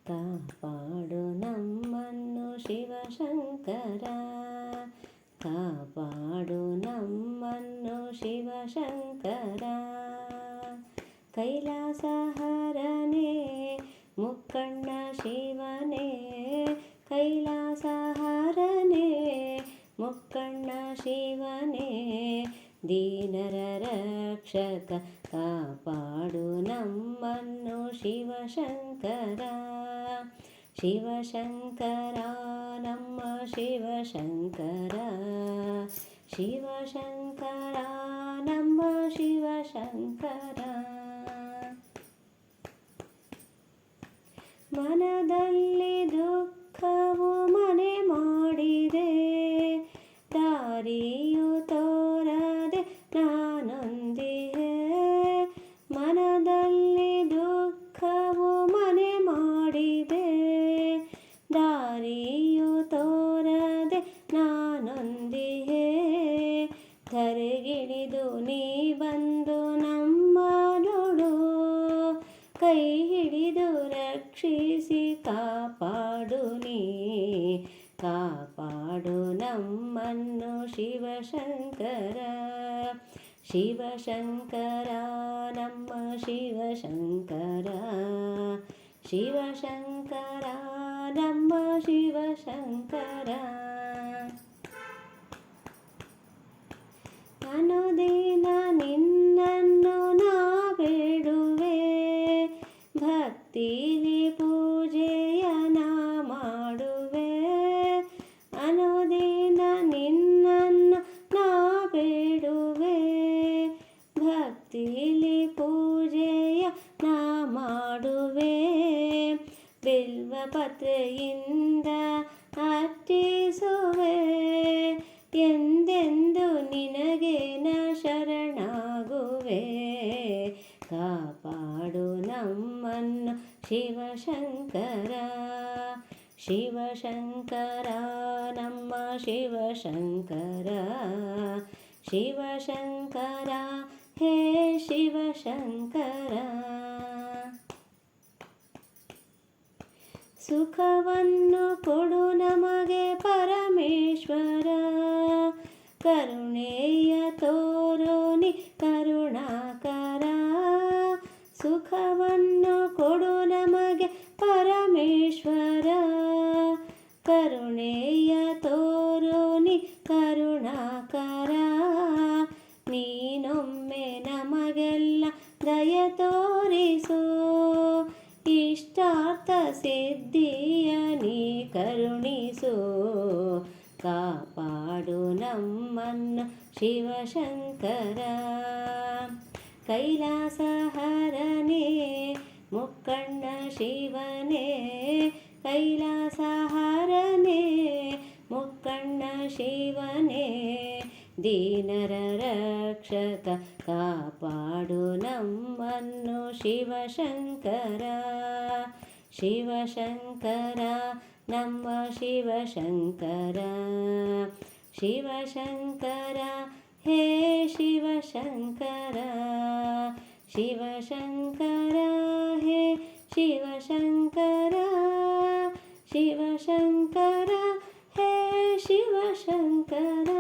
ಕಾಪಾಡು ನಮ್ಮನ್ನು ಶಿವಶಂಕರ, ಕಾಪಾಡು ನಮ್ಮನ್ನು ಶಿವಶಂಕರ. ಕೈಲಾಸ ಹರನೇ ಮುಕ್ಕಣ್ಣ ಶಿವನೇ, ಕೈಲಾಸ ಹರನೇ ಮುಕ್ಕಣ್ಣ ಶಿವನೇ, ದೀನರ ರಕ್ಷಕ ಕಾಪಾಡು ನಮ್ಮನ್ನು ಶಿವಶಂಕರ. ಶಿವಶಂಕರ ನಮ್ಮ ಶಿವಶಂಕರ, ಶಿವಶಂಕರ ನಮ್ಮ ಶಿವಶಂಕರ. ಮನದಲ್ಲಿ ದುಃಖವು ಮನೆ ಮಾಡಿದೆ, ದಾರಿಯು ತೋರದೆ ನಾನೊಂದಿಗೆ. ಮನದಲ್ಲಿ ದುಃಖವು ಮನೆ ಮಾಡಿದೆ, ದಾರಿಯು ತೋರದೆ ನಾನೊಂದಿಗೆ. ಧರೆಗಿಳಿದು ನೀ ಬಂದು ನಮ್ಮ ನೋಡು, ಕೈ ಹಿಡಿದು ರಕ್ಷಿಸಿ ಕಾಪಾಡು ನೀ, ಕಾಪಾಡು ನಮ್ಮನ್ನು ಶಿವಶಂಕರ. ಶಿವಶಂಕರ ನಮ್ಮ ಶಿವಶಂಕರ, ಶಿವಶಂಕರ ನಮ್ಮ ಶಿವಶಂಕರ. ಅನುದಿನ ನಿನ್ನನ್ನು ನಾ ಬೇಡುವೆ, ಭಕ್ತಿಲಿ ಪೂಜೆಯ ನಾ ಮಾಡುವೆ. ಅನುದಿನ ನಿನ್ನನ್ನು ನಾ ಬೇಡುವೆ, ಭಕ್ತಿಲಿ ಪೂಜೆಯ ನಾ ಮಾಡುವೆ. ಬಿಲ್ವಪತ್ರೆಯಿಂದ ಅರ್ಚಿಸುವೆ, ಎಂದೆಂದು ನಿನಗೆ ನ ಶರಣಾಗುವೆ. ಕಾಪಾಡು ನಮ್ಮನ್ನು ಶಿವಶಂಕರ, ಶಿವಶಂಕರ ನಮ್ಮ ಶಿವಶಂಕರ, ಶಿವಶಂಕರ ಹೇ ಶಿವಶಂಕರ. ಸುಖವನ್ನು ಕೊಡು ನಮಗೆ ಪರಮೇಶ್ವರ, ಕರುಣೆಯ ತೋರೋ ನಿ ಕರುಣಾಕರ. ಸುಖವನ್ನು ಕೊಡು ನಮಗೆ ಪರಮೇಶ್ವರ, ಕರುಣೆಯ ತೋರೋ ನಿ ಕರುಣಾಕರ. ನೀನೊಮ್ಮೆ ನಮಗೆಲ್ಲ ದಯ ತೋರಿಸೋ, ಇಷ್ಟಾರ್ಥ ಸಿದ್ಧಿಯ ನೀ ಕರುಣಿಸೋ. ಕಾಪಾಡು ನಮ್ಮನ್ನು ಶಿವಶಂಕರ. ಕೈಲಾಸ ಹರನೇ ಮುಕ್ಕಣ್ಣ ಶಿವನೇ, ಕೈಲಾಸ ಹರನೇ ಮುಕ್ಕಣ್ಣ ಶಿವನೇ, ದೀನರ ರಕ್ಷಕ ಕಾಪಾಡು ನಮ್ಮನ್ನು ಶಿವಶಂಕರ. ಶಿವಶಂಕರ ನಮ್ಮ ಶಿವಶಂಕರ, ಶಿವಶಂಕರ ಹೇ ಶಿವಶಂಕರ, ಶಿವಶಂಕರ ಹೇ ಶಿವಶಂಕರ, ಶಿವಶಂಕರ ಹೇ ಶಿವಶಂಕರ.